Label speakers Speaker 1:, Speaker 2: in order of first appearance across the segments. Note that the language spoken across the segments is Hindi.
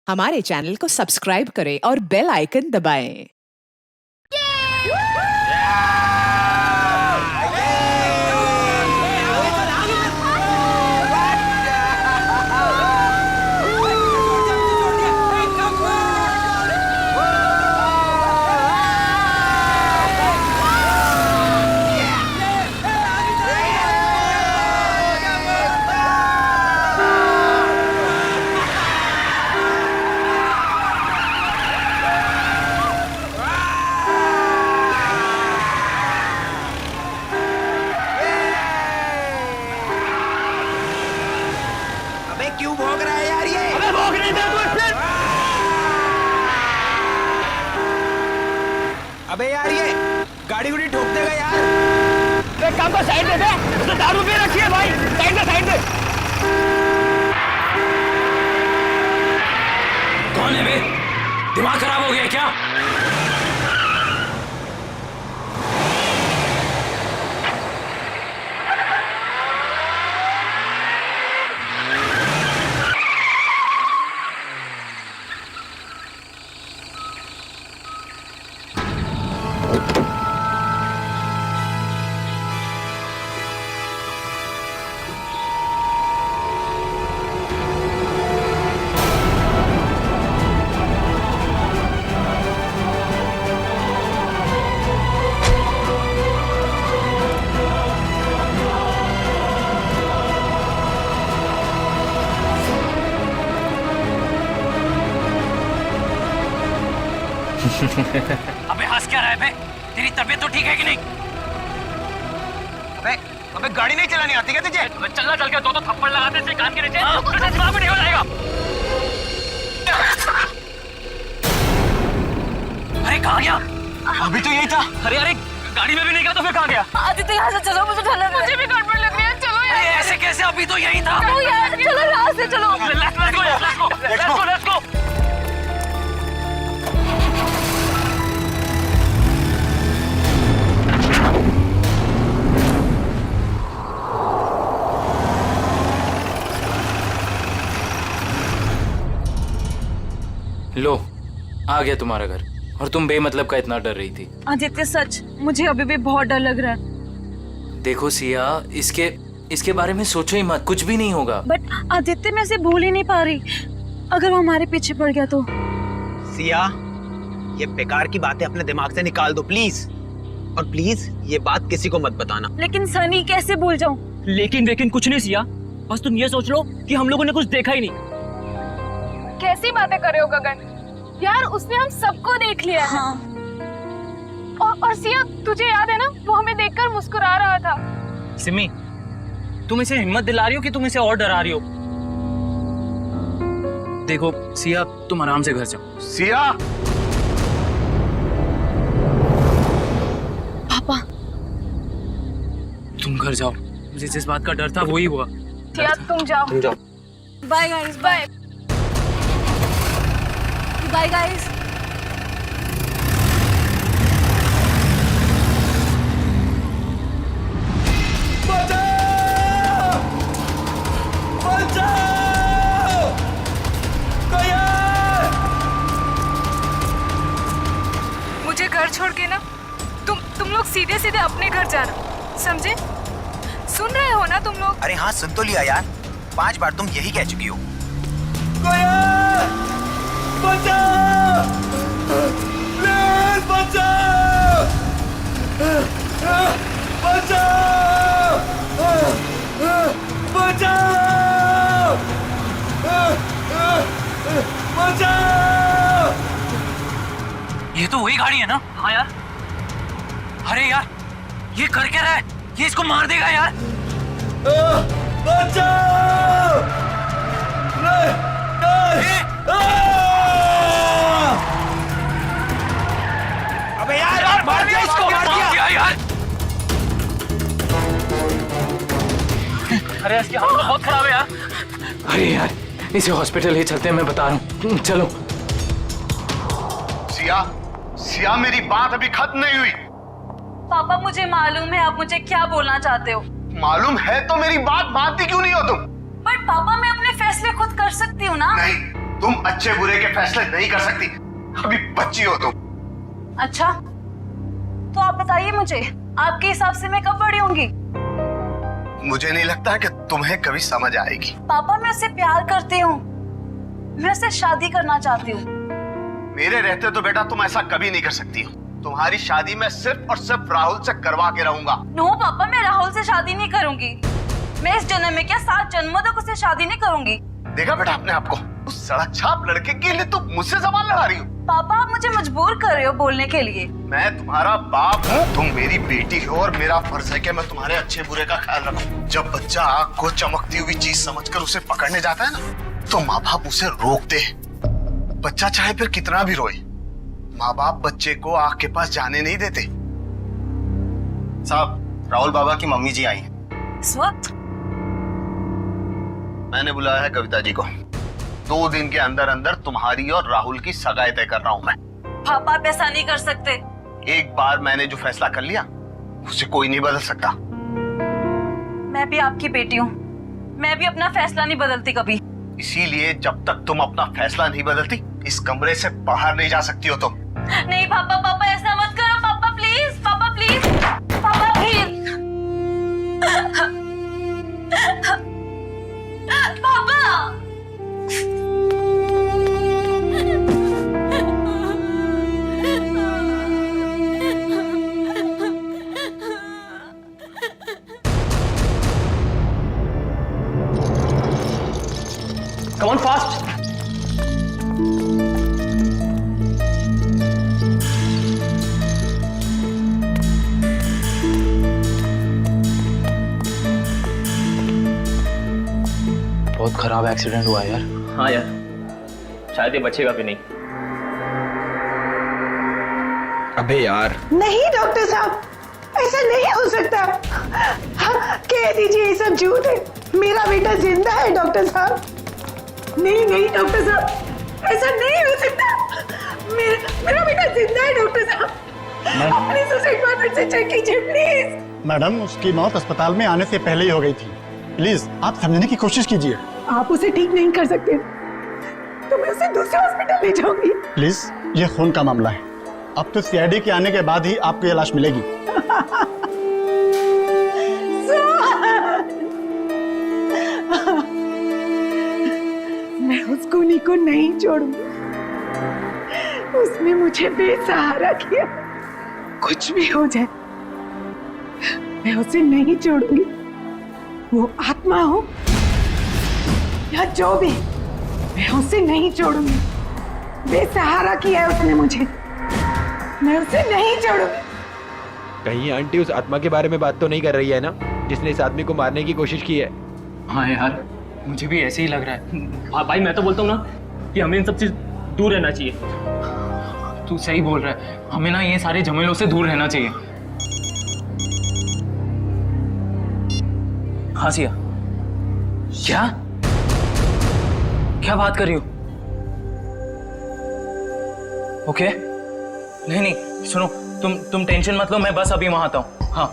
Speaker 1: हमारे चैनल को सब्सक्राइब करें और बेल आइकन दबाएं।
Speaker 2: क्यों भौंक रहा है यार ये?
Speaker 3: अबे भौंक नहीं दे तू फिर।
Speaker 2: अबे यार ये गाड़ी गुड़ी ठोक देगा यार।
Speaker 3: एक काम कर, साइड दे, उसने दारू पी रखी है भाई। साइड दे, साइड दे। कौन है बे? दिमाग खराब हो गया क्या? अबे हंस क्या रहा है बे? तेरी तबीयत तो ठीक है कि नहीं?
Speaker 2: अबे गाड़ी नहीं चलानी आती क्या तुझे?
Speaker 3: अबे चलना चल के दो थप्पड़ लगाते से कान के नीचे तुझे दिमाग में नहीं हो जाएगा। अरे कहाँ गया?
Speaker 2: अभी तो यही था।
Speaker 3: अरे अरे गाड़ी में भी नहीं गया तो फिर कहाँ गया?
Speaker 4: आदित्य यहाँ से चलो, मुझे डर लग रहा है। मुझे भी गड़बड़ लग रही है। चलो यार।
Speaker 3: अरे ऐसे कैसे? अभी तो यही था।
Speaker 4: चलो यार, चलो यहाँ से चलो।
Speaker 3: Let's go. लो आ गया तुम्हारा घर, और तुम बेमतलब का इतना डर रही थी।
Speaker 4: आदित्य सच, मुझे अभी भी बहुत डर लग रहा है।
Speaker 3: देखो सिया, इसके बारे में सोचो ही मत, कुछ भी नहीं होगा।
Speaker 4: बट आदित्य मैं इसे भूल ही नहीं पा रही। अगर वो हमारे पीछे पड़ गया तो?
Speaker 2: सिया, ये बेकार की बातें अपने दिमाग से निकाल दो प्लीज, और प्लीज ये बात किसी को मत बताना।
Speaker 4: लेकिन सनी कैसे भूल जाऊं?
Speaker 5: लेकिन कुछ नहीं सिया, बस तुम ये सोच लो कि हम लोगों ने कुछ देखा ही नहीं।
Speaker 6: कैसी बातें कर रहे हो गगन? यार उसने हम सबको देख लिया है।
Speaker 4: हाँ।
Speaker 6: और सिया, तुझे याद है ना, वो हमें देखकर मुस्कुरा रहा था।
Speaker 5: सिमी, तुम इसे हिम्मत दिला रही हो कि तुम इसे और डरा रही हो? देखो सिया, तुम आराम से घर जाओ।
Speaker 7: सिया,
Speaker 4: पापा
Speaker 5: तुम घर जाओ, मुझे जिस बात का डर था वही हुआ।
Speaker 6: सिया तुम जाओ।
Speaker 4: Bye guys, bye bye guys.
Speaker 6: मुझे घर छोड़ के ना तुम लोग सीधे सीधे अपने घर जाना, समझे? सुन रहे हो ना तुम लोग?
Speaker 2: अरे हाँ, सुन तो लिया यार। 5 बार तुम यही कह चुकी हो।
Speaker 5: ये तो वही गाड़ी है ना? हाँ यार। अरे यार, ये कर क्या रहा है? ये इसको मार देगा यार।
Speaker 2: अबे यार मार दिया इसको, मार दिया
Speaker 5: यार। अरे इसकी हालत बहुत खराब है यार। अरे यार, इसे हॉस्पिटल ही चलते हैं, मैं बता रहा हूँ। चलो।
Speaker 7: सिया, मेरी बात अभी खत्म नहीं हुई।
Speaker 4: पापा मुझे मालूम है आप मुझे क्या बोलना चाहते हो।
Speaker 7: मालूम है तो मेरी बात मानती क्यों नहीं हो तुम?
Speaker 4: बट पापा मैं अपने फैसले खुद कर सकती हूँ ना।
Speaker 7: नहीं, तुम अच्छे बुरे के फैसले नहीं कर सकती, अभी बच्ची हो तुम।
Speaker 4: अच्छा, तो आप बताइए मुझे, आपके हिसाब से मैं कब बड़ी होंगी?
Speaker 7: मुझे नहीं लगता कि तुम्हें कभी समझ आएगी।
Speaker 4: पापा, मैं उससे प्यार करती हूँ, मैं उससे शादी करना चाहती हूँ।
Speaker 7: मेरे रहते तो बेटा तुम ऐसा कभी नहीं कर सकती हो। तुम्हारी शादी मैं सिर्फ और सिर्फ राहुल से करवा के रहूंगा।
Speaker 4: नो पापा, मैं राहुल से शादी नहीं करूंगी। मैं इस जन्म में क्या 7 जन्मों तक उससे शादी नहीं करूंगी।
Speaker 7: देखा बेटा अपने आप को, उस सड़क छाप लड़के के लिए तुम मुझसे जबान लड़ा रही हो।
Speaker 4: पापा, आप मुझे मजबूर कर रहे हो बोलने के लिए।
Speaker 7: मैं तुम्हारा बाप हूँ, तुम मेरी बेटी हो और मेरा फर्ज है कि मैं तुम्हारे अच्छे बुरे का ख्याल रखूं। जब बच्चा आग को चमकती हुई चीज समझकर उसे पकड़ने जाता है ना, तो माँ बाप उसे रोकते हैं। बच्चा चाहे फिर कितना भी रोए, माँ बाप बच्चे को आग के पास जाने नहीं देते।
Speaker 8: साहब, राहुल बाबा की मम्मी जी आई हैं।
Speaker 4: इस वक्त?
Speaker 7: मैंने बुलाया है कविता जी को। 2 दिन के अंदर अंदर तुम्हारी और राहुल की सगाई तय कर रहा हूँ मैं।
Speaker 4: पापा, आप ऐसा नहीं कर सकते।
Speaker 7: एक बार मैंने जो फैसला कर लिया उसे कोई नहीं बदल सकता।
Speaker 4: मैं भी आपकी बेटी हूँ, मैं भी अपना फैसला नहीं बदलती कभी।
Speaker 7: इसीलिए जब तक तुम अपना फैसला नहीं बदलती, इस कमरे से बाहर नहीं जा सकती हो तुम।
Speaker 4: नहीं पापा, पापा ऐसा मत करो। पापा प्लीज, पापा प्लीज, पापा प्लीज, पापा।
Speaker 3: Come on fast.
Speaker 5: बहुत खराब एक्सीडेंट हुआ यार।
Speaker 3: हाँ यार, शायद ये बचेगा भी नहीं।
Speaker 2: अबे यार,
Speaker 9: नहीं डॉक्टर साहब, ऐसा नहीं हो सकता। हाँ, कह दीजिए ये सब झूठ है। मेरा बेटा जिंदा है डॉक्टर साहब। नहीं नहीं डॉक्टर साहब, ऐसा नहीं हो सकता। मेरा बेटा जिंदा है डॉक्टर साहब। अपनी सुसाइड एक बार फिर से चेक कीजिए प्लीज।
Speaker 10: मैडम, उसकी मौत अस्पताल में आने से पहले ही हो गई थी। प्लीज आप समझने की कोशिश कीजिए।
Speaker 9: आप उसे ठीक नहीं कर सकते तो मैं उसे दूसरे हॉस्पिटल ले जाऊंगी।
Speaker 10: प्लीज, ये खून का मामला है। अब तो सीआईडी के आने के बाद ही आपको ये लाश मिलेगी।
Speaker 9: मैं उस खूनी को नहीं छोड़ूंगी। उसने मुझे बेसहारा किया। कुछ भी हो जाए, मैं उसे नहीं छोड़ूंगी। वो आत्मा हो या जो भी, मैं उसे नहीं छोड़ूंगी। बेसहारा किया है उसने मुझे, मैं उसे नहीं छोड़ूंगी।
Speaker 11: कहीं आंटी उस आत्मा के बारे में बात तो नहीं कर रही है ना, जिसने इस आदमी को मारने की कोशिश की है?
Speaker 5: हाँ यार, मुझे भी ऐसे ही लग रहा है। भाई मैं तो बोलता हूँ ना कि हमें इन सब चीज दूर रहना चाहिए। तू सही बोल रहा है, हमें ना ये सारे झमेलों से दूर रहना चाहिए। हाँ सिया, क्या क्या बात कर रही हो? ओके, नहीं नहीं सुनो, तुम टेंशन मत लो, मैं बस अभी वहां आता हूँ। हाँ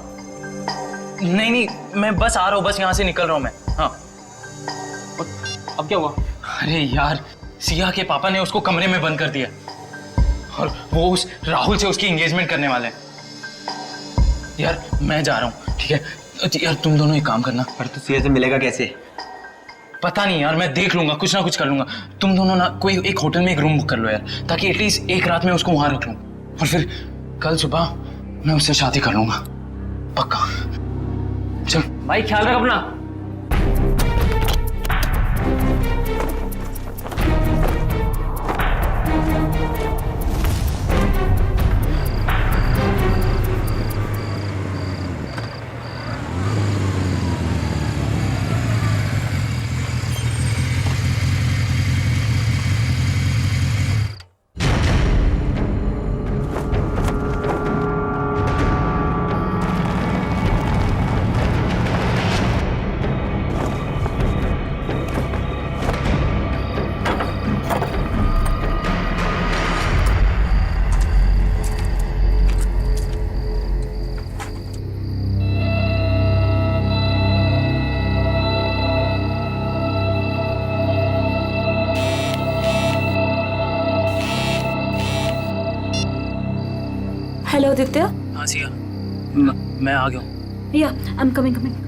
Speaker 5: नहीं नहीं, मैं बस आ रहा हूँ, बस यहाँ से निकल रहा हूँ मैं। हाँ
Speaker 3: अब क्या हुआ?
Speaker 5: अरे यार, सिया के पापा ने उसको कमरे में बंद कर दिया और वो उस राहुल से उसकी एंगेजमेंट करने वाले हैं। यार मैं जा रहा हूँ, ठीक है? यार तुम दोनों एक काम करना।
Speaker 2: पर तो सिया से मिलेगा कैसे?
Speaker 5: पता नहीं यार, मैं देख लूंगा, कुछ ना कुछ कर लूंगा। तुम दोनों ना कोई एक होटल में एक रूम बुक कर लो यार, ताकि एटलीस्ट एक रात में उसको वहां रख लूं और फिर कल सुबह मैं उससे शादी कर लूंगा, पक्का। चल
Speaker 3: भाई ख्याल रख अपना।
Speaker 4: हेलो आदित्य।
Speaker 5: हाँ सिया, मैं आ गया हूँ।
Speaker 4: या आई एम कमिंग।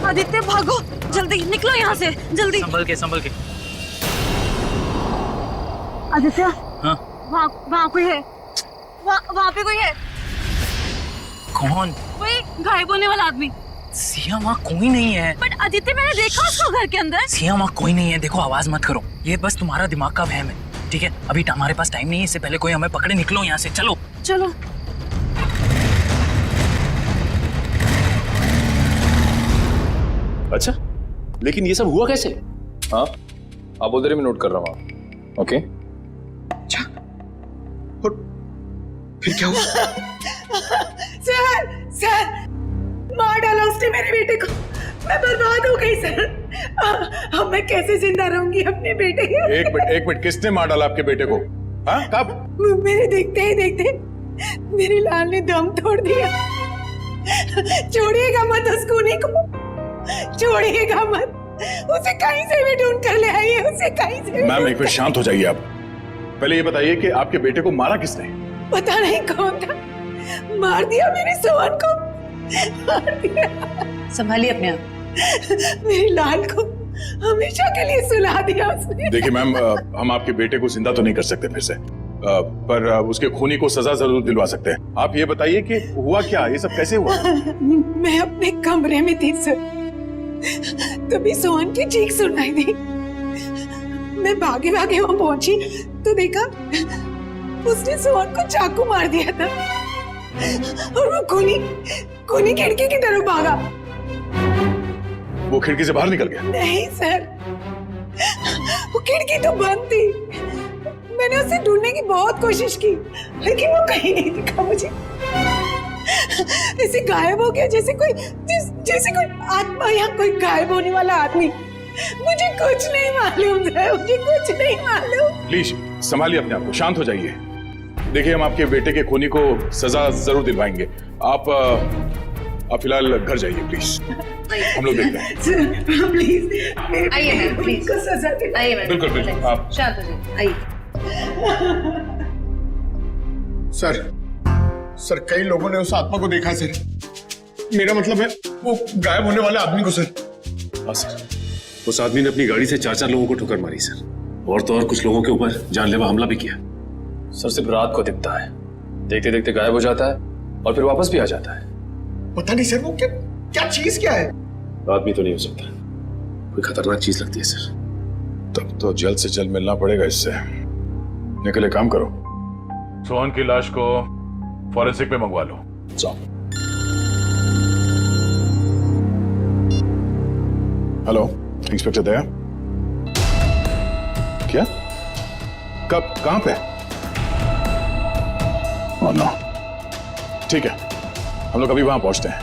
Speaker 4: आदित्य भागो, जल्दी निकलो यहाँ से, जल्दी।
Speaker 5: संभल के।
Speaker 4: आदित्य,
Speaker 5: हाँ?
Speaker 4: वहाँ कोई है, वहाँ पे कोई है।
Speaker 5: कौन?
Speaker 4: वही गायब होने वाला आदमी।
Speaker 5: सिया वहाँ कोई नहीं है।
Speaker 4: बट आदित्य मैंने देखा उसको घर के अंदर।
Speaker 5: सिया वहाँ कोई नहीं है। देखो आवाज मत करो, ये बस तुम्हारा दिमाग का वहम है, ठीक है? अभी हमारे पास टाइम नहीं है, इससे पहले कोई हमें पकड़े। निकलो यहाँ से, चलो।
Speaker 4: चलो।
Speaker 12: अच्छा, लेकिन ये सब हुआ कैसे? हाँ, आप उधर ही मैं नोट कर रहा हूँ। ओके।
Speaker 7: अच्छा, और फिर क्या हुआ?
Speaker 9: सर, मार डाला उसने मेरे बेटे को। मैं बर्बाद हो गई सर। अब मैं कैसे जिंदा रहूंगी अपने बेटे के?
Speaker 12: एक मिनट, किसने मार डाला आपके बेटे को? हाँ, कब?
Speaker 9: मेरे देखते ही देखते मेरे लाल ने दम तोड़ दिया। छोड़िएगा मत उस खूनी को, छोड़िएगा मत। उसे कहीं से भी ढूंढ कर ले आइए, उसे कहीं से।
Speaker 12: मैम एक मिनट शांत हो जाइए आप। पहले ये बताइए कि आपके बेटे को मारा किसने?
Speaker 9: पता नहीं कौन था, मार दिया मेरे सोहन को, मार दिया।
Speaker 1: संभालिए अपने आप।
Speaker 9: मेरे लाल को हमेशा के लिए सुला दिया उसने।
Speaker 12: देखिए मैम, हम आपके बेटे को जिंदा तो नहीं कर सकते फिर से, पर उसके खूनी को सजा जरूर दिलवा सकते हैं। आप ये बताइए कि हुआ क्या, ये सब कैसे हुआ?
Speaker 9: मैं अपने कमरे में थी सर, तभी सोहन की चीख सुनाई दी। मैं भागे भागे वहां पहुंची तो देखा उसने सोहन को चाकू मार दिया था और वो खूनी खिड़की की तरफ भागा।
Speaker 12: वो खिड़की से बाहर निकल गया?
Speaker 9: नहीं सर, वो खिड़की तो बंद थी। मैंने उसे ढूंढने की बहुत कोशिश की, लेकिन वो कहीं नहीं दिखा मुझे। ऐसे गायब हो गया जैसे कोई आत्मा या कोई गायब होने वाला आदमी। मुझे कुछ नहीं मालूम है, मुझे कुछ नहीं मालूम।
Speaker 12: प्लीज संभालिए अपने आप को, शांत हो जाइए। देखिए हम आपके बेटे के खूनी को सजा जरूर दिलवाएंगे। आप फिलहाल घर जाइए प्लीज, हम लोग देखते हैं।
Speaker 9: प्लीज
Speaker 6: आइए मैम, प्लीज
Speaker 9: को सजा दे।
Speaker 6: आइए मैम,
Speaker 12: बिल्कुल आप
Speaker 6: शांत हो जाइए, आइए।
Speaker 7: सर कई लोगों ने उस आत्मा को देखा है सर। मेरा मतलब है वो गायब होने वाले आदमी को सर।
Speaker 12: हाँ सर, उस आदमी ने अपनी गाड़ी से 4 लोगों को ठोकर मारी सर, और तो और कुछ लोगों के ऊपर जानलेवा हमला भी किया। सर सिर्फ रात को दिखता है, देखते देखते गायब हो जाता है और फिर वापस भी आ जाता है।
Speaker 7: पता नहीं सर वो क्या चीज क्या है?
Speaker 12: आदमी तो नहीं हो सकता, कोई खतरनाक चीज लगती है सर। तब तो जल्द से जल्द मिलना पड़ेगा इससे। निकले, काम करो, सोहन की लाश को फॉरेंसिक में मंगवा लो। जाओ। हेलो इंस्पेक्टर दया। क्या? कब, कहां पे? ओह नो, ठीक है, हम लोग अभी वहां पहुंचते हैं।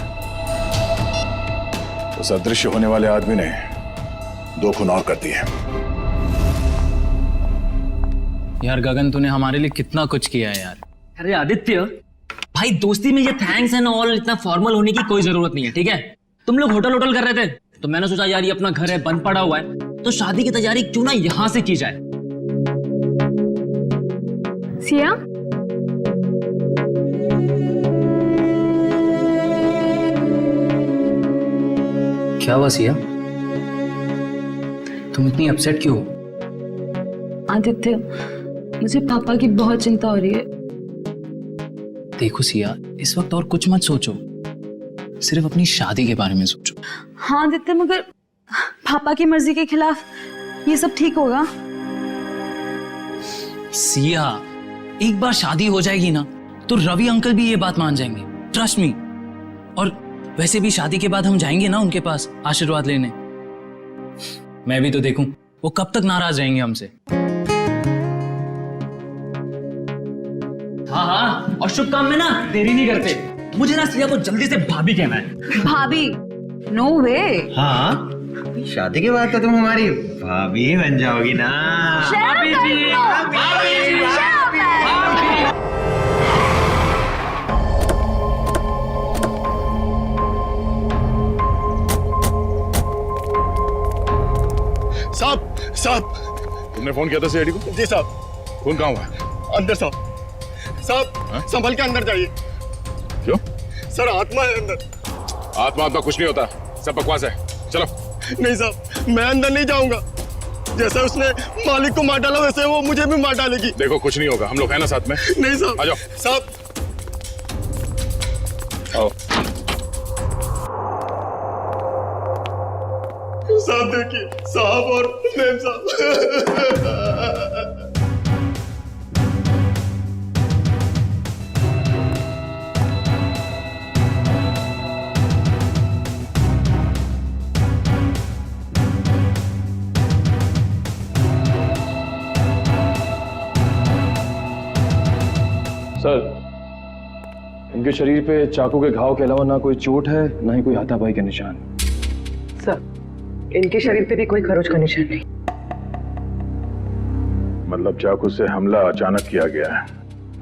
Speaker 12: उस अदृश्य होने वाले आदमी ने 2 खून और कर दिए।
Speaker 5: यार गगन, तूने हमारे लिए कितना कुछ किया है यार।
Speaker 3: अरे आदित्य भाई, दोस्ती में ये थैंक्स एंड ऑल इतना फॉर्मल होने की कोई जरूरत नहीं है, ठीक है? तुम लोग होटल कर रहे थे तो मैंने सोचा यार ये अपना घर है, बंद पड़ा हुआ है, तो शादी की तैयारी क्यों ना यहां से की जाए।
Speaker 6: सिया,
Speaker 5: क्या हुआ सिया? तुम इतनी अपसेट क्यों हो?
Speaker 6: आदित्य मुझे पापा की बहुत चिंता हो रही है।
Speaker 5: देखो सिया, इस वक्त और कुछ मत सोचो, सिर्फ अपनी शादी के बारे में सोचो।
Speaker 6: हाँ आदित्य, मगर पापा की मर्जी के खिलाफ ये सब ठीक होगा?
Speaker 5: सिया, एक बार शादी हो जाएगी ना तो रवि अंकल भी ये बात मान जाएंगे, ट्रस्ट मी। और वैसे भी शादी के बाद हम जाएंगे ना उनके पास आशीर्वाद लेने। मैं भी तो देखूं वो कब तक नाराज रहेंगे हमसे।
Speaker 3: हाँ हाँ, और शुभ काम में ना देरी नहीं करते। मुझे ना सिया को जल्दी से भाभी कहना है।
Speaker 4: भाभी? नो वे।
Speaker 2: हाँ, शादी के बाद तो तुम हमारी भाभी ही बन जाओगी ना।
Speaker 3: भाभी जी, भाभी जी,
Speaker 12: साहब साहब, तुमने फोन किया था सीआईडी को?
Speaker 7: जी साहब।
Speaker 12: फोन कहाँ हुआ?
Speaker 7: अंदर साहब। साहब संभल के अंदर जाइए।
Speaker 12: क्यों?
Speaker 7: सर आत्मा है अंदर।
Speaker 12: आत्मा कुछ नहीं होता, सब बकवास है। चलो।
Speaker 7: नहीं साहब, मैं अंदर नहीं जाऊंगा। जैसे उसने मालिक को मार डाला वैसे वो मुझे भी मार डालेगी।
Speaker 12: देखो कुछ नहीं होगा, हम लोग हैं ना साथ में।
Speaker 7: नहीं साहब।
Speaker 12: आ जाओ।
Speaker 7: साहब
Speaker 12: आओ।
Speaker 7: साहब देखिए, साहब और मैम साहब।
Speaker 11: सर, इनके शरीर पे चाकू के घाव के अलावा ना कोई चोट है ना ही कोई हाथापाई के निशान।
Speaker 9: सर, इनके शरीर पे भी कोई खरोच का निशान नहीं।
Speaker 12: मतलब चाकू से हमला अचानक किया गया है,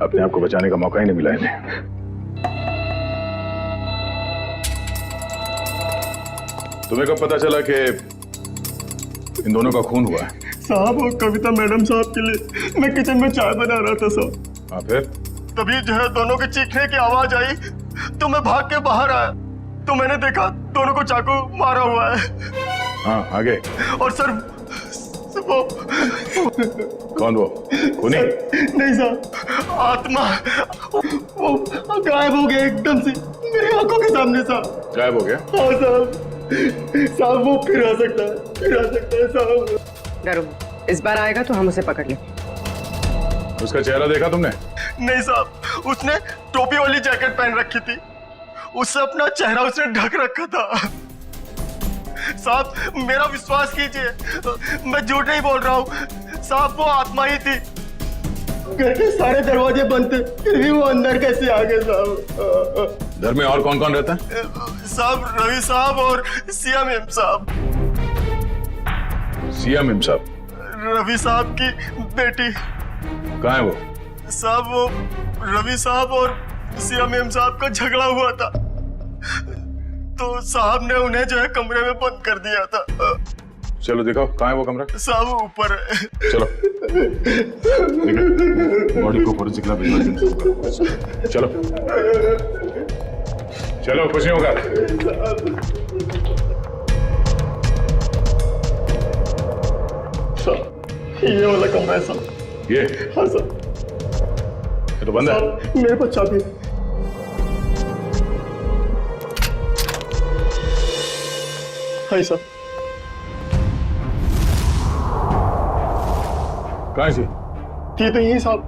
Speaker 12: अपने आप को बचाने का मौका ही नहीं मिला इन्हें। तुम्हें कब पता चला कि इन दोनों का खून हुआ है?
Speaker 7: साहब और कविता मैडम साहब के लिए मैं किचन में चाय बना रहा था साहब।
Speaker 12: हाँ फिर?
Speaker 7: तभी जो है दोनों के चीखने की आवाज आई तो मैं भाग के बाहर आया तो मैंने देखा दोनों को चाकू मारा हुआ है।
Speaker 12: हाँ आगे।
Speaker 7: और सर वो
Speaker 12: कौन वो? खूनी?
Speaker 7: नहीं साहब, आत्मा वो गायब हो गया एकदम से मेरी आंखों के सामने साहब।
Speaker 12: गायब हो गया?
Speaker 7: हाँ साहब, साहब वो फिर आ सकता है साहब।
Speaker 9: डरो, इस बार आएगा तो हम उसे पकड़ लेंगे।
Speaker 12: उसका चेहरा देखा तुमने?
Speaker 7: नहीं साहब, उसने टोपी वाली जैकेट पहन रखी थी, उससे अपना चेहरा उसने ढक रखा था। साहब मेरा विश्वास कीजिए, मैं झूठ नहीं बोल रहा हूँ साहब, वो आत्मा ही थी। घर के सारे दरवाजे बंद थे फिर भी वो अंदर कैसे आ गए साहब।
Speaker 12: घर में और कौन कौन रहता है?
Speaker 7: साहब रवि साहब और सिया मैम साहब।
Speaker 12: सिया मैम साहब?
Speaker 7: रवि साहब की बेटी।
Speaker 12: कहाँ है वो?
Speaker 7: साहब वो रवि साहब और सिया मैम साहब का झगड़ा हुआ था तो साहब ने उन्हें जो है कमरे में बंद कर दिया था।
Speaker 12: चलो दिखाओ कहाँ है वो कमरा।
Speaker 7: साहब ऊपर है।
Speaker 12: चलो बॉडी को फोरेंसिक लैब भिजवा दो। चलो चलो, कुछ नहीं होगा।
Speaker 7: ये वाला कमरा है साहब।
Speaker 12: ये?
Speaker 7: हाँ सर।
Speaker 12: ये तो बंद है।
Speaker 7: मेरे पास चाबी है। हाँ सर।
Speaker 12: कहाँ है सी?
Speaker 7: ये तो यही साहब।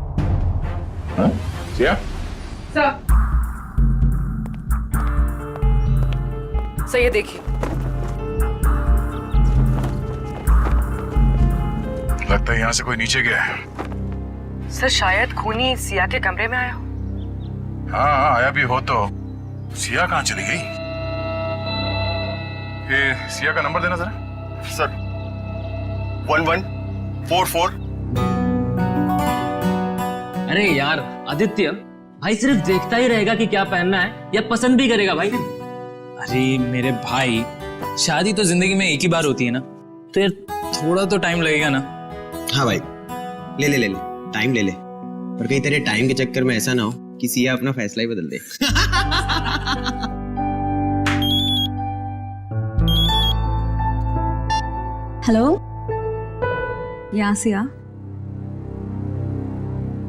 Speaker 12: हाँ? सिया?
Speaker 6: सर, ये देखिए।
Speaker 12: लगता है यहाँ से कोई नीचे गया है।
Speaker 9: सर शायद खूनी सिया के कमरे में आया हो।
Speaker 12: हाँ आया भी हो तो सिया कहाँ चली गई? ये सिया का नंबर देना जरा।
Speaker 7: सर 1144।
Speaker 3: अरे यार आदित्य, भाई सिर्फ देखता ही रहेगा कि क्या पहनना है या पसंद भी करेगा भाई?
Speaker 5: अरे मेरे भाई, शादी तो जिंदगी में एक ही बार होती है ना, तो यार थोड़ा तो टाइम लगेगा ना।
Speaker 2: हाँ भाई, ले ले ले ले, टाइम ले ले, पर कहीं तेरे टाइम के चक्कर में ऐसा ना हो कि सिया अपना फैसला ही बदल दे।
Speaker 4: हेलो, यहाँ सिया,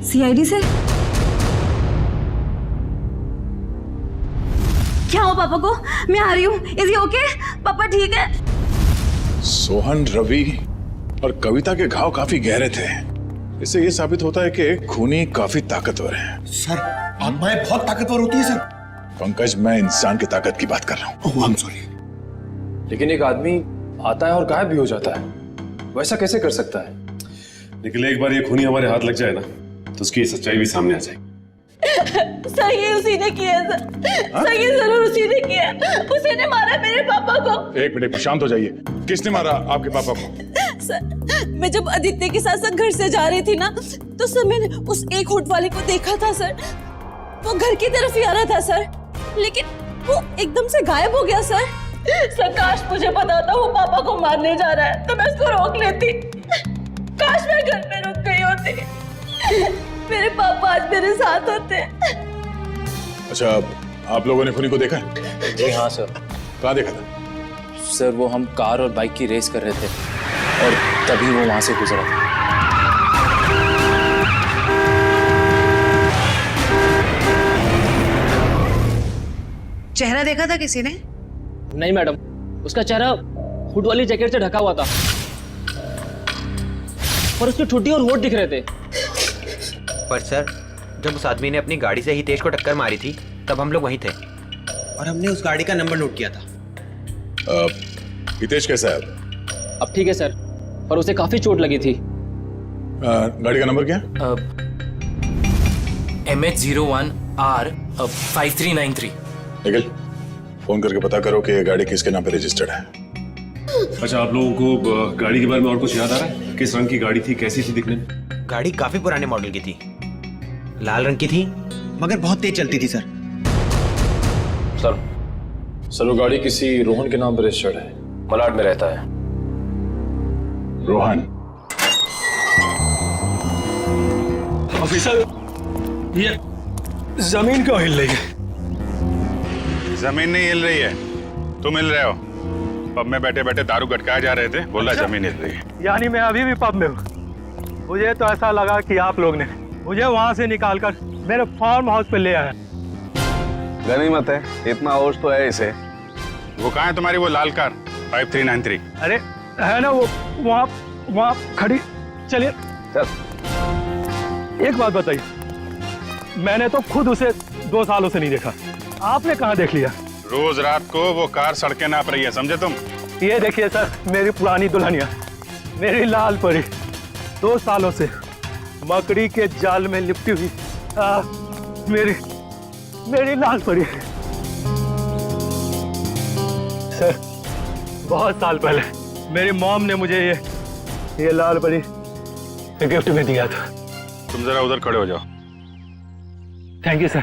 Speaker 4: सीआईडी से क्या हो पापा को? मैं आ रही हूँ। Is he okay? पापा ठीक है?
Speaker 12: सोहन, रवि और कविता के घाव काफी गहरे थे। इससे ये साबित होता है कि खूनी काफी ताकतवर है।
Speaker 7: सर आत्माएं बहुत ताकतवर होती है सर।
Speaker 12: पंकज, मैं इंसान की ताकत की बात कर रहा हूँ।
Speaker 10: I'm sorry।
Speaker 11: लेकिन एक आदमी आता है और गायब भी हो जाता है, वैसा कैसे कर सकता है?
Speaker 13: लेकिन एक बार ये खूनी हमारे हाथ लग जाए ना, तो उसकी सच्चाई भी सामने आ जाएगी।
Speaker 4: सर ये उसी ने किया सर ये जरूर उसी ने किया। उसी ने मारा मेरे पापा को।
Speaker 12: एक मिनट, शांत हो जाइए। किसने मारा आपके पापा को?
Speaker 4: सर मैं जब आदित्य के साथ साथ घर से जा रही थी ना, तो सर मैंने उस एक होट वाले को देखा था सर। वो घर की तरफ ही आ रहा था सर, लेकिन वो एकदम से गायब हो गया सर। सर काश मुझे पता होता वो पापा को मारने जा रहा है, तो मैं उसको रोक लेती। काश मैं घर में रुक गई होती, मेरे पापा आज मेरे साथ होते।
Speaker 12: अच्छा, आप लोगों ने खूनी को देखा?
Speaker 5: जी हाँ सर।
Speaker 12: कहाँ देखा था?
Speaker 5: सर वो हम कार और बाइक की रेस कर रहे थे और तभी वो वहां से गुजरा था।
Speaker 9: चेहरा देखा था किसी ने?
Speaker 3: नहीं मैडम, उसका चेहरा हुड वाली जैकेट से ढका हुआ था और उसकी ठुड्डी और होठ दिख रहे थे।
Speaker 2: पर सर, जब उस आदमी ने अपनी गाड़ी से हितेश को टक्कर मारी थी, तब हम लोग वहीं थे और हमने उस गाड़ी का नंबर नोट किया था।
Speaker 12: हितेश कैसा है?
Speaker 3: अब ठीक है सर, पर उसे काफी चोट लगी थी।
Speaker 12: गाड़ी का नंबर क्या?
Speaker 5: MH01R5393।
Speaker 12: निखिल, फोन करके पता करो कि ये गाड़ी किसके नाम पे रजिस्टर्ड है।
Speaker 13: अच्छा, आप लोगों को गाड़ी के बारे में और कुछ याद आ रहा है? किस रंग की गाड़ी थी, कैसी थी दिखने में?
Speaker 2: गाड़ी काफी पुराने मॉडल की थी, लाल रंग की थी, मगर बहुत तेज चलती थी सर।
Speaker 11: सर वो गाड़ी किसी रोहन के नाम पर रजिस्टर्ड है, मलाड में रहता है।
Speaker 12: रोहन?
Speaker 13: ऑफिसर, ये जमीन क्यों हिल रही है?
Speaker 12: जमीन नहीं हिल रही है, तुम हिल रहे हो। पब में बैठे बैठे दारू गटकाए जा रहे थे, बोला जमीन हिल रही है।
Speaker 13: यानी मैं अभी भी पब में हूँ। मुझे तो ऐसा लगा कि आप लोग ने मुझे वहाँ से निकालकर मेरे फार्म हाउस पे ले आया।
Speaker 7: गनीमत है, इतना होश तो है इसे।
Speaker 12: वो कहाँ है तुम्हारी वो लाल कार 5393?
Speaker 13: अरे है ना वो वहाँ खड़ी। चलिए एक बात बताइए, मैंने तो खुद उसे 2 सालों से नहीं देखा, आपने कहाँ देख लिया?
Speaker 12: रोज रात को वो कार सड़कें नाप रही है, समझे तुम?
Speaker 13: ये देखिए सर, मेरी पुरानी दुल्हनिया, मेरी लाल परी, 2 सालों से मकड़ी के जाल में लिपटी हुई मेरी लाल परी। सर बहुत साल पहले मेरी मॉम ने मुझे ये लाल परी गिफ्ट में दिया था।
Speaker 12: तुम जरा उधर खड़े हो जाओ।
Speaker 13: Thank you sir.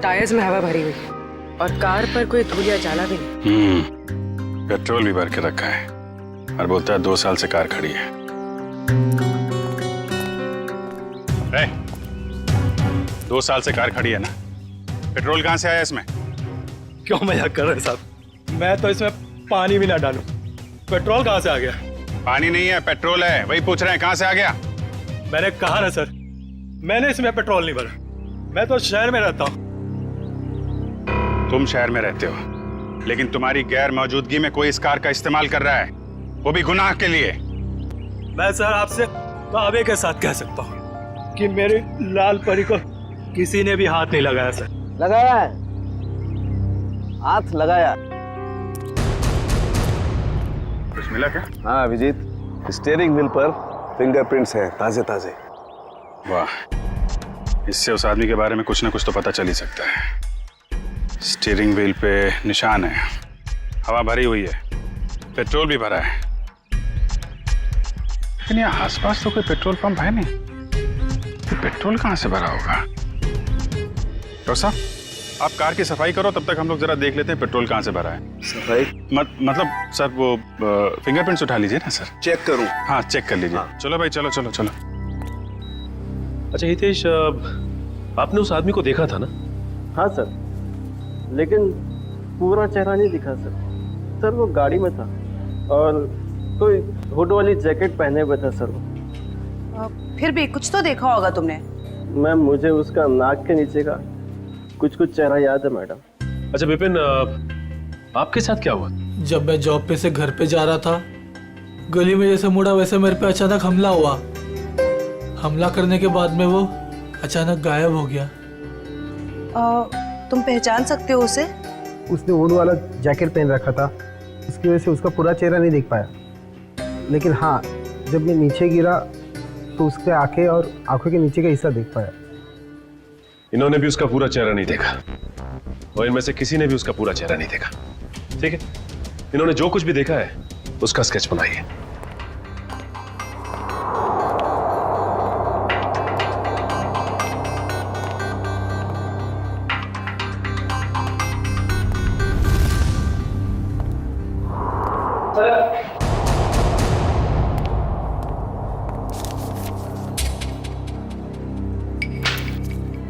Speaker 6: टायर्स में हवा भरी हुई है और कार पर कोई धूल या जाला भी नहीं।
Speaker 12: पेट्रोल भी भर के रखा है और बोलता है 2 साल से कार खड़ी है। 2 साल से कार खड़ी है ना, पेट्रोल कहाँ से आया इसमें?
Speaker 13: क्यों मजाक कर रहे हैं साहब? मैं तो इसमें पानी भी ना डालूं, पेट्रोल कहाँ से आ गया?
Speaker 12: पानी नहीं है, पेट्रोल है, वही पूछ रहे हैं कहाँ से आ गया।
Speaker 13: मैंने कहा ना सर, मैंने इसमें पेट्रोल नहीं भरा। मैं तो शहर में रहता हूँ।
Speaker 12: तुम शहर में रहते हो, लेकिन तुम्हारी गैर मौजूदगी में कोई इस कार का इस्तेमाल कर रहा है, वो भी गुनाह के लिए।
Speaker 13: मैं सर आपसे दावे के साथ कह सकता हूँ कि मेरी लाल परी को किसी ने भी हाथ नहीं लगाया सर।
Speaker 8: लगाया है, हाथ लगाया।
Speaker 12: कुछ मिला क्या?
Speaker 7: हाँ अभिजीत, स्टीयरिंग व्हील पर फिंगरप्रिंट्स हैं, ताजे ताजे।
Speaker 12: वाह, इससे उस आदमी के बारे में कुछ ना कुछ तो पता चल ही सकता है। स्टीयरिंग व्हील पे निशान है, हवा भरी हुई है, पेट्रोल भी भरा है, लेकिन यहाँ आसपास तो कोई पेट्रोल पंप है नहीं, तो पेट्रोल कहाँ से भरा होगा? डॉक्टर साहब, आप कार की सफाई करो, तब तक हम लोग जरा देख लेते हैं पेट्रोल कहाँ से भरा है।
Speaker 7: सफाई
Speaker 12: मतलब सर वो फिंगरप्रिंट्स उठा लीजिए ना सर।
Speaker 7: चेक करूं?
Speaker 12: हाँ चेक कर लीजिए। चलो भाई, चलो चलो चलो।
Speaker 13: अच्छा हितेश, आपने उस आदमी को देखा था ना?
Speaker 8: हाँ सर, लेकिन पूरा चेहरा नहीं दिखा सर। सर वो गाड़ी में था और कोई हुड वाली जैकेट पहने हुए था सर वो।
Speaker 9: फिर भी कुछ तो देखा होगा तुमने।
Speaker 8: मैम मुझे उसका नाक के नीचे का कुछ चेहरा याद है मैडम।
Speaker 13: अच्छा विपिन, आपके साथ क्या हुआ?
Speaker 14: जब मैं जॉब पे से घर पे जा रहा था, गली में जैसे मुड़ा वैसे मेरे पे अचानक हमला हुआ। हमला करने के बाद में वो अचानक गायब हो गया।
Speaker 9: तुम पहचान सकते हो उसे?
Speaker 8: उसने हुड वाला जैकेट पहन रखा था, इसकी वजह से उसका पूरा चेहरा नहीं देख पाया। लेकिन हाँ, जब मैं नीचे गिरा तो उसके आंखें और आंखों के नीचे का हिस्सा देख पाया।
Speaker 13: इन्होंने भी उसका पूरा चेहरा नहीं देखा और इनमें से किसी ने भी उसका पूरा चेहरा नहीं देखा। ठीक है, इन्होंने जो कुछ भी देखा है उसका स्केच बनाइए।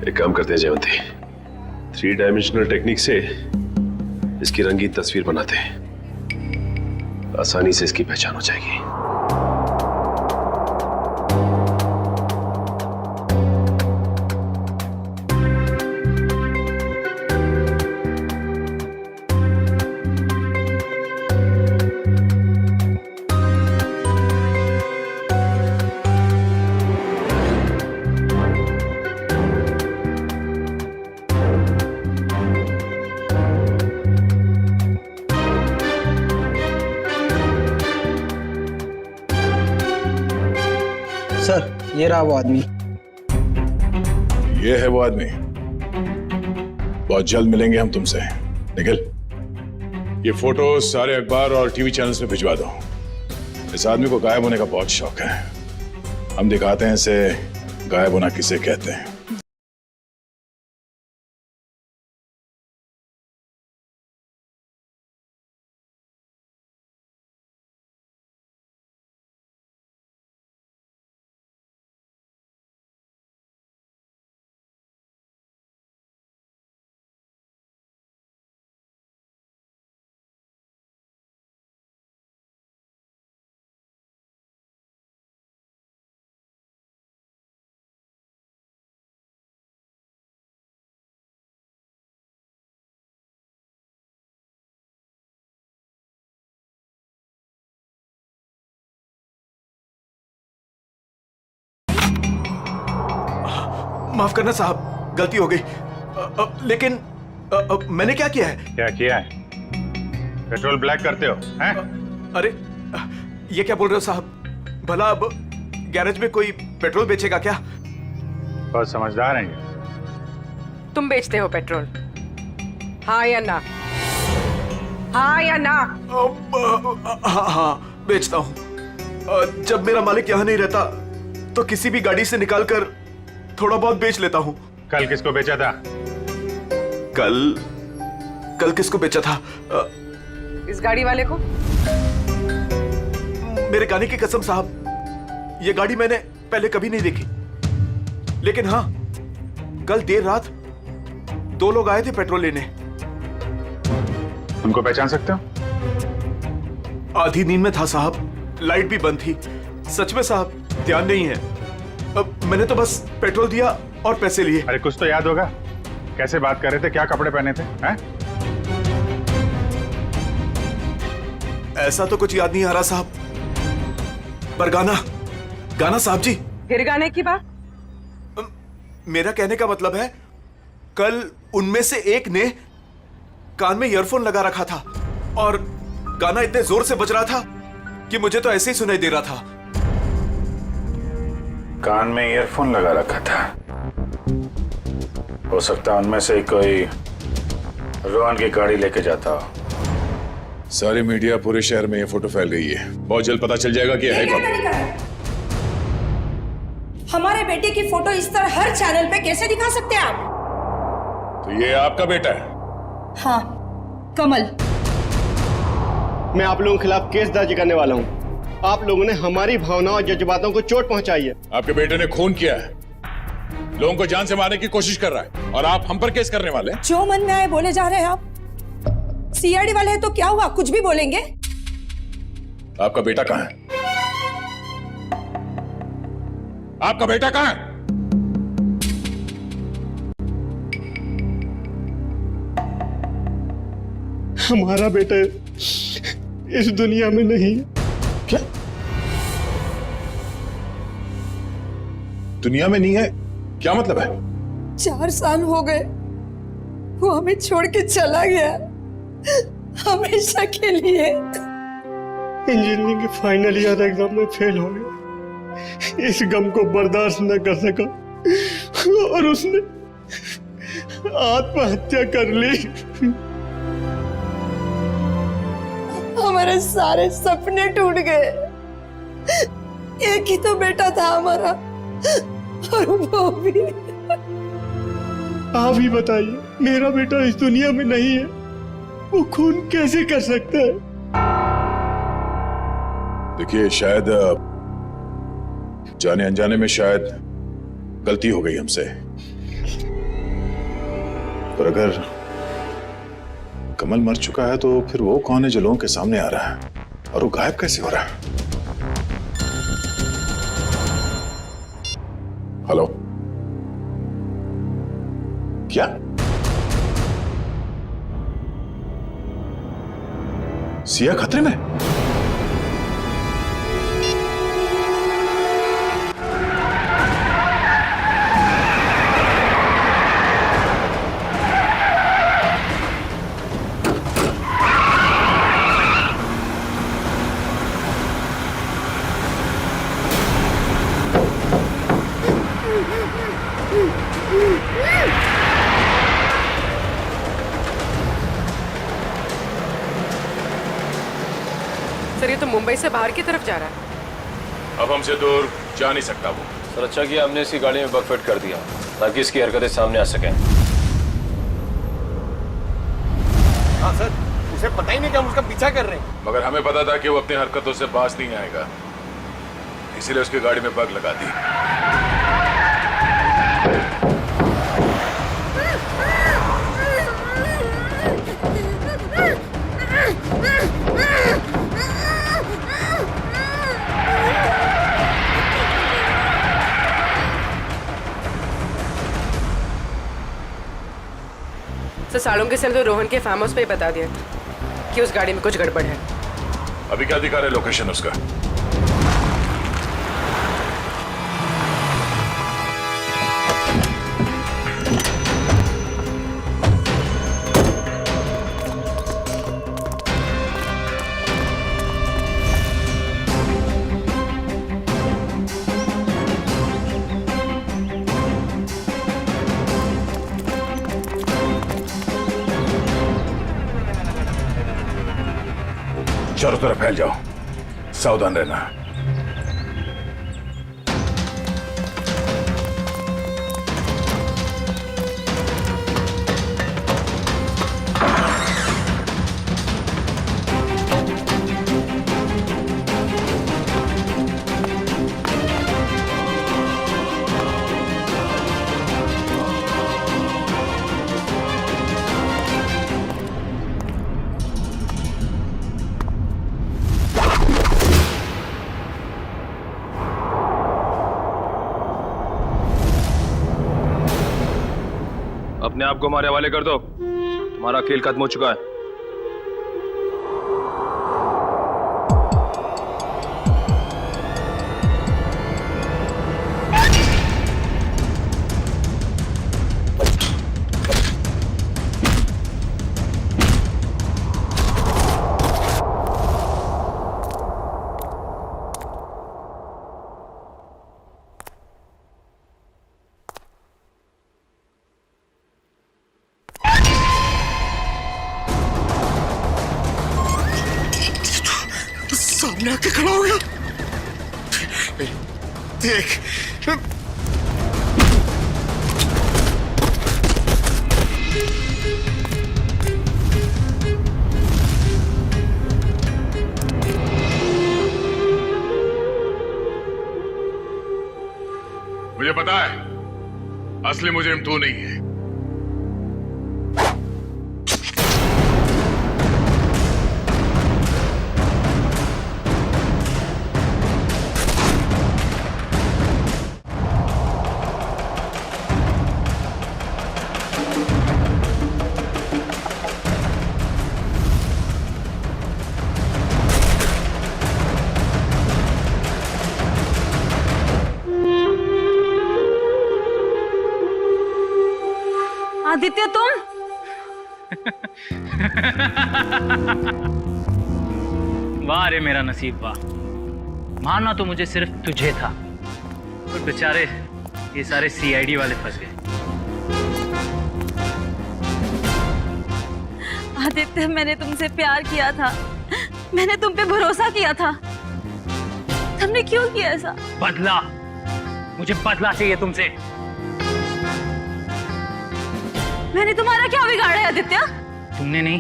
Speaker 13: एक काम करते हैं जयवंती, 3 डायमेंशनल टेक्निक से इसकी रंगीन तस्वीर बनाते हैं, आसानी से इसकी पहचान हो जाएगी।
Speaker 8: सर ये रहा वो आदमी।
Speaker 12: ये है वो आदमी। बहुत जल्द मिलेंगे हम तुमसे। निखिल, ये फोटो सारे अखबार और टीवी चैनल्स में भिजवा दो। इस आदमी को गायब होने का बहुत शौक है। हम दिखाते हैं इसे गायब होना किसे कहते हैं।
Speaker 13: माफ करना साहब, गलती हो गई। लेकिन मैंने क्या किया है?
Speaker 12: क्या किया है? पेट्रोल ब्लैक करते हो हैं?
Speaker 13: अरे ये क्या बोल रहे हो साहब? भला अब गैरेज में कोई पेट्रोल बेचेगा क्या?
Speaker 12: बहुत समझदार हैं ये।
Speaker 6: तुम बेचते हो पेट्रोल, हाँ या ना? हाँ या ना?
Speaker 13: हाँ बेचता हूँ। जब मेरा मालिक यहाँ नहीं रहता तो किसी भी गाड़ी से निकालकर थोड़ा बहुत बेच लेता हूँ।
Speaker 12: कल किसको बेचा था?
Speaker 13: कल किसको बेचा था?
Speaker 6: इस गाड़ी वाले को।
Speaker 13: मेरे गाने की कसम साहब, ये गाड़ी मैंने पहले कभी नहीं देखी। लेकिन हाँ, कल देर रात 2 लोग आए थे पेट्रोल लेने।
Speaker 12: उनको पहचान सकते हो?
Speaker 13: आधी नींद में था साहब, लाइट भी बंद थी। सच में साहब ध्यान नहीं है। अब मैंने तो बस पेट्रोल दिया और पैसे लिए।
Speaker 12: अरे कुछ तो याद होगा, कैसे बात कर रहे थे, क्या कपड़े पहने थे? हैं?
Speaker 13: ऐसा तो कुछ याद नहीं आ रहा साहब, पर गाना साहब जी।
Speaker 6: फिर गाने की बात?
Speaker 13: मेरा कहने का मतलब है, कल उनमें से एक ने कान में ईयरफोन लगा रखा था और गाना इतने जोर से बज रहा था कि मुझे तो ऐसे ही सुनाई दे रहा था।
Speaker 12: कान में ईयरफोन लगा रखा था? हो सकता है उनमें से कोई रोहन की गाड़ी लेके जाता हो। सारी मीडिया पूरे शहर में ये फोटो फैल गई है। बहुत जल्द पता चल जाएगा कि है कौन।
Speaker 4: हमारे बेटे की फोटो इस तरह हर चैनल पे कैसे दिखा सकते हैं आप?
Speaker 12: तो ये आपका बेटा है?
Speaker 4: हाँ, कमल।
Speaker 8: मैं आप लोगों के खिलाफ केस दर्ज करने वाला हूँ। आप लोगों ने हमारी भावनाओं और जज्बातों को चोट पहुंचाई है।
Speaker 12: आपके बेटे ने खून किया है, लोगों को जान से मारने की कोशिश कर रहा है और आप हम पर केस करने वाले हैं।
Speaker 9: जो मन में आए बोले जा रहे हैं आप। सीआईडी वाले हैं तो क्या हुआ, कुछ भी बोलेंगे।
Speaker 12: आपका बेटा कहाँ है? आपका बेटा कहाँ है?
Speaker 10: हमारा बेटा इस दुनिया में नहीं है।
Speaker 12: क्या दुनिया में नहीं है? क्या मतलब है?
Speaker 9: 4 साल हो गए, वो हमें छोड़ के चला गया, हमेशा के लिए।
Speaker 10: इंजीनियरिंग के फाइनल ईयर एग्जाम में फेल हो गया। इस गम को बर्दाश्त न कर सका और उसने आत्महत्या कर ली।
Speaker 9: हमारे सारे सपने टूट गए। एक ही तो बेटा था हमारा, और वो भी।
Speaker 10: आप ही बताइए, मेरा बेटा इस दुनिया में नहीं है, वो खून कैसे कर सकता है?
Speaker 12: देखिए, शायद जाने अनजाने में शायद गलती हो गई हमसे, पर अगर कमल मर चुका है तो फिर वो कौन है जो लोगों के सामने आ रहा है और वो गायब कैसे हो रहा है? हेलो, क्या सिया खतरे में?
Speaker 15: सर, ये तो मुंबई से बाहर की तरफ जा रहा है।
Speaker 12: अब हमसे दूर जा नहीं सकता वो।
Speaker 11: सर अच्छा किया हमने इसकी गाड़ी में बग फिट कर दिया ताकि इसकी हरकतें सामने आ सकें।
Speaker 13: हाँ सर, उसे पता ही नहीं कि हम उसका पीछा कर रहे हैं।
Speaker 12: मगर हमें पता था कि वो अपनी हरकतों से बाज नहीं आएगा, इसीलिए उसकी गाड़ी में बग लगा दी।
Speaker 15: सर, सालों के सर तो रोहन के फार्म हाउस पे ही बता दिया था कि उस गाड़ी में कुछ गड़बड़ है।
Speaker 12: अभी क्या दिखा रहे लोकेशन उसका? चारों तरफ फैल जाओ, सावधान रहना।
Speaker 11: अपने आप को हमारे हवाले कर दो, तुम्हारा खेल खत्म हो चुका है।
Speaker 7: सामने आके खड़ा हो गया। देख,
Speaker 12: मुझे पता है असली मुजरिम तू नहीं है।
Speaker 4: आदित्य तुम
Speaker 3: वाह रे मेरा नसीब वाह। मानना तो मुझे सिर्फ तुझे था, और बेचारे ये सारे सीआईडी वाले फंस गए।
Speaker 4: आदित्य मैंने तुमसे प्यार किया था, मैंने तुम पे भरोसा किया था, तुमने क्यों किया ऐसा?
Speaker 3: बदला, मुझे बदला चाहिए तुमसे।
Speaker 4: मैंने तुम्हारा क्या बिगाड़ा है आदित्य?
Speaker 3: तुमने नहीं,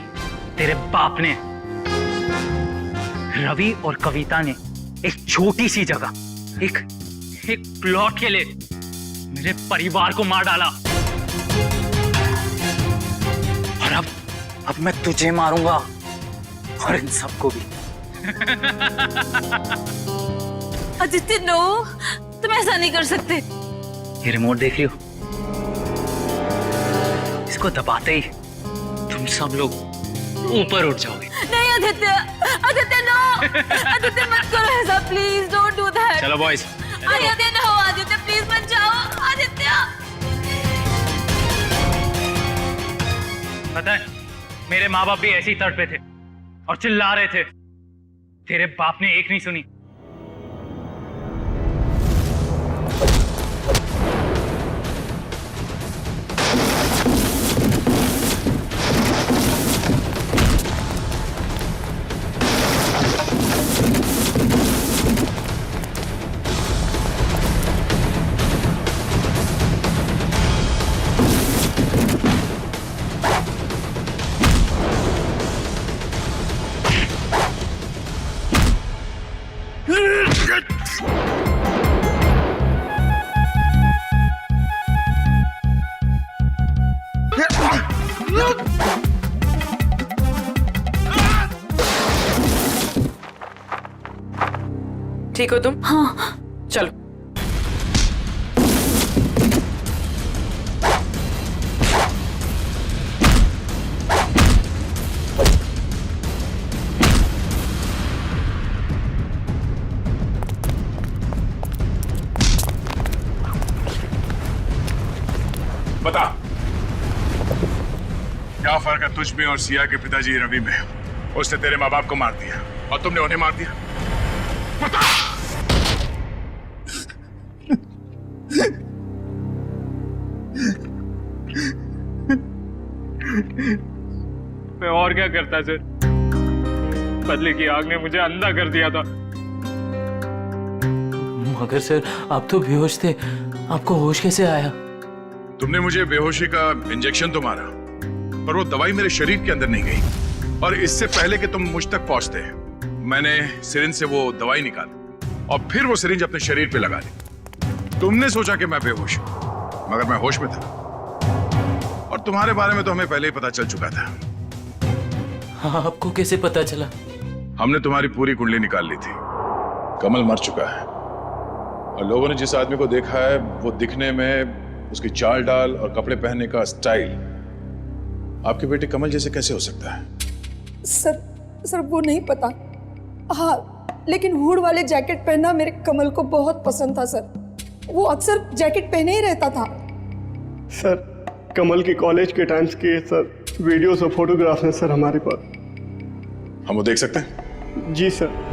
Speaker 3: तेरे बाप ने। रवि और कविता ने एक छोटी सी जगह, एक प्लॉट के लिए मेरे परिवार को मार डाला। और अब मैं तुझे मारूंगा और इन सबको भी।
Speaker 4: आदित्य नो, तुम ऐसा नहीं कर सकते।
Speaker 3: ये रिमोट देख रही हो? इसको दबाते ही तुम सब लोग ऊपर उठ जाओगे।
Speaker 4: नहीं आदित्य, आदित्य नो, आदित्य मत करो ऐसा, प्लीज डोंट डू दैट।
Speaker 3: चलो boys.
Speaker 4: Aditya no, Aditya please मत जाओ, आदित्य।
Speaker 3: पता है, मेरे माँ बाप भी ऐसे ही तड़पे थे और चिल्ला रहे थे। तेरे बाप ने एक नहीं सुनी।
Speaker 15: ठीक हो तुम?
Speaker 4: हाँ।
Speaker 15: चलो।
Speaker 12: बता, क्या फर्क है तुझ में और सिया के पिताजी रवि में? उसने तेरे माँ बाप को मार दिया और तुमने उन्हें मार दिया। बता।
Speaker 3: मैं और क्या करता सर? बदले की आग ने मुझे अंधा कर दिया था।
Speaker 14: मगर सर आप तो बेहोश थे, आपको होश कैसे आया?
Speaker 12: तुमने मुझे बेहोशी का इंजेक्शन तो मारा, पर वो दवाई मेरे शरीर के अंदर नहीं गई। और इससे पहले कि तुम मुझ तक पहुंचते, मैंने सिरिंज से वो दवाई निकाली और फिर वो सिरिंज अपने शरीर पे लगा दी। तुमने सोचा कि मैं बेहोश हूं, मगर मैं होश में था। और तुम्हारे बारे में तो हमें पहले ही पता चल चुका था।
Speaker 14: हाँ, आपको कैसे पता चला?
Speaker 12: हमने तुम्हारी पूरी कुंडली निकाल ली थी। कमल मर चुका है और लोगों ने जिस आदमी को देखा है वो दिखने में, उसकी चाल डाल और कपड़े पहनने का स्टाइल आपके बेटे कमल जैसे कैसे हो सकता है?
Speaker 9: सर वो नहीं पता। हाँ, लेकिन हुड वाले जैकेट पहनना मेरे कमल को बहुत पसंद था सर। वो अक्सर जैकेट पहने ही रहता था।
Speaker 10: सर कमल के कॉलेज के टाइम्स के सर वीडियोस और फोटोग्राफ्स हैं सर हमारे पास।
Speaker 12: हम वो देख सकते हैं?
Speaker 10: जी सर।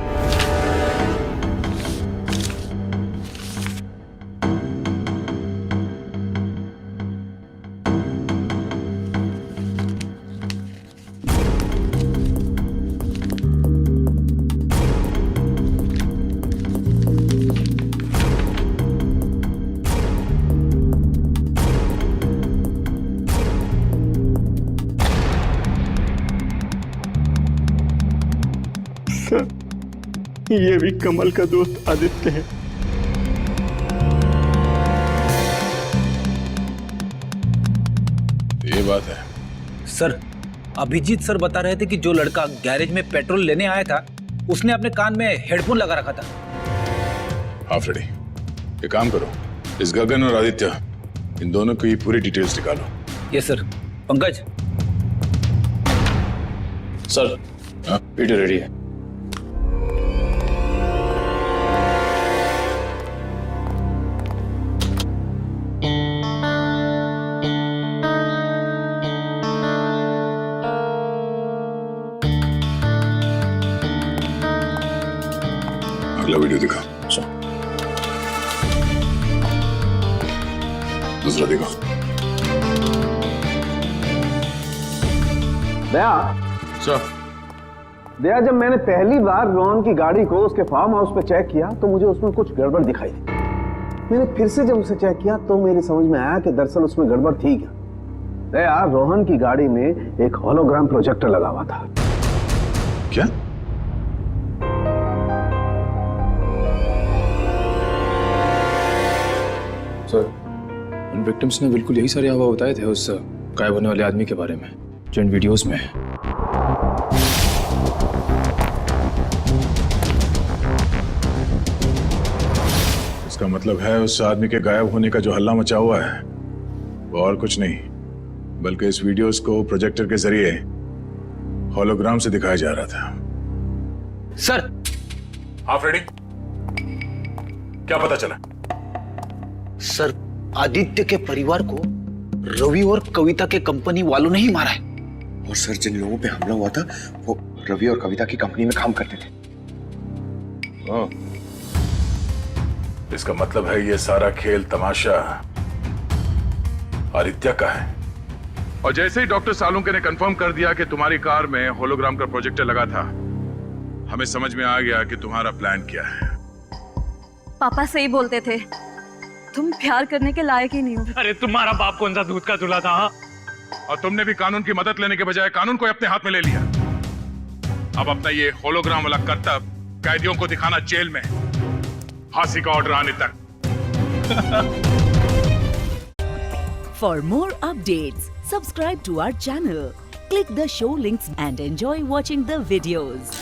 Speaker 10: ये भी कमल का दोस्त आदित्य है।
Speaker 12: बात है?
Speaker 16: सर, अभिजीत सर बता रहे थे कि जो लड़का गैरेज में पेट्रोल लेने आया था उसने अपने कान में हेडफोन लगा रखा था।
Speaker 12: हाँ फ्रेडी, एक काम करो, इस गगन और आदित्य, इन दोनों की पूरी डिटेल्स निकालो।
Speaker 16: Yes sir. Pankaj.
Speaker 11: Sir, video ready है।
Speaker 12: अगला वीडियो दिखा। दूसरा दिखा।
Speaker 8: दया, दया, जब मैंने पहली बार रोहन की गाड़ी को उसके फार्म हाउस पे चेक किया तो मुझे उसमें कुछ गड़बड़ दिखाई दी। मैंने फिर से जब उसे चेक किया तो मेरी समझ में आया कि दरअसल उसमें गड़बड़ थी क्या। दया, रोहन की गाड़ी में एक होलोग्राम प्रोजेक्टर लगा हुआ था।
Speaker 12: क्या?
Speaker 11: सर, उन विक्टिम्स ने बिल्कुल यही सारे हवा बताए थे उस गायब होने वाले आदमी के बारे में जो इन वीडियोस में है।
Speaker 12: इसका मतलब है उस आदमी के गायब होने का जो हल्ला मचा हुआ है वो और कुछ नहीं बल्कि इस वीडियोस को प्रोजेक्टर के जरिए होलोग्राम से दिखाया जा रहा था।
Speaker 16: सर।
Speaker 12: हाँ फ्रेडी, क्या पता चला?
Speaker 16: सर, आदित्य के परिवार को रवि और कविता के कंपनी वालों ने ही मारा है।
Speaker 2: और सर, जिन लोगों पे हमला हुआ था वो रवि और कविता की कंपनी में काम करते थे।
Speaker 12: इसका मतलब है ये सारा खेल तमाशा आदित्य का है। और जैसे ही डॉक्टर सालुंके ने कंफर्म कर दिया कि तुम्हारी कार में होलोग्राम का प्रोजेक्टर लगा था, हमें समझ में आ गया कि तुम्हारा प्लान क्या है।
Speaker 4: पापा सही बोलते थे, तुम प्यार करने के लायक ही नहीं हो।
Speaker 12: अरे तुम्हारा बाप कौन सा दूध का दूल्हा था? और तुमने भी कानून की मदद लेने के बजाय कानून को अपने हाथ में ले लिया। अब अपना ये होलोग्राम वाला करतब कैदियों को दिखाना जेल में, फांसी का ऑर्डर आने तक।
Speaker 1: For more updates, subscribe to our channel, click the show links and enjoy watching the videos.